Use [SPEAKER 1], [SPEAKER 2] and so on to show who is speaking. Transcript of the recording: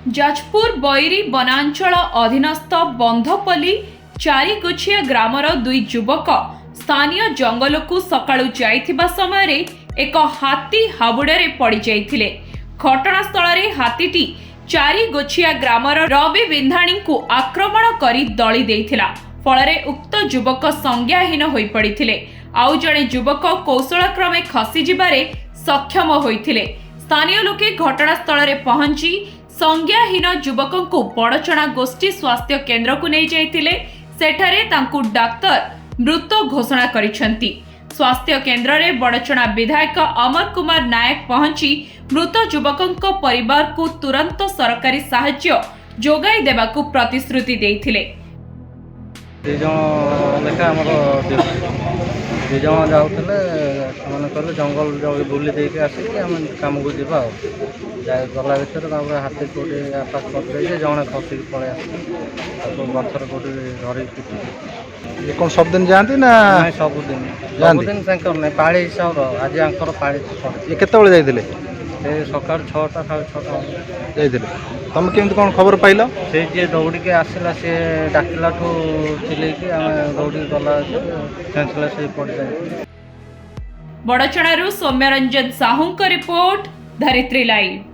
[SPEAKER 1] जाजपुर बैरी वनांचल अधीनस्थ बंधपल्ली चारिगोछिया ग्रामर दुई युवक स्थानीय जंगल को सकाळु जाइथिबा समय रे एक हाथी हाबुड़े पड़ जाइथिले। घटनास्थल रे हाथीटी चारिगोछिया ग्रामर रवि बिंधाणी को आक्रमण करी दली देइथिला। फलरे उक्त युवक संज्ञाहीन होई पड़िथिले। आउ जणे युवक कौशलक्रमे खसी जिबारे सक्षम होइथिले। स्थानीय लोके घटनास्थल रे पहुंची संज्ञाहीन युवक को बड़चणा गोष्ठी स्वास्थ्य केन्द्र को नहीं जाइथिले। सेठारे तांकु डाक्तर मृत घोषणा करिसेंती। स्वास्थ्य केन्द्र रे बड़चणा विधायक अमर कुमार नायक पहुंची मृत युवक परिवार को तुरंत सरकारी साहाय्य जोगाई देबाकू प्रतिश्रुति देइथिले।
[SPEAKER 2] जन जाऊले कहले जंगल बुली देके आसिक आम कम को जीवा गला भर हाथी कौटे आपास करदे जड़े खसिक पलि आस गचर कौटे धर
[SPEAKER 3] ये कौन सबदिन जाती ना
[SPEAKER 2] सबुदिन ना पाड़ी हिसाब आज आंकर पाड़ी
[SPEAKER 3] ये केत जाइए
[SPEAKER 2] सका 6टा 6:30
[SPEAKER 3] जाइए तुम केमती कौन खबर पाइल
[SPEAKER 2] से जी दौड़ के आसला सी डाकिला चिल्लैक आम दौड़ गला खेचला से पड़ जाए।
[SPEAKER 1] बड़चणारू सौम्यरंजन साहू का रिपोर्ट, धरित्री लाइव।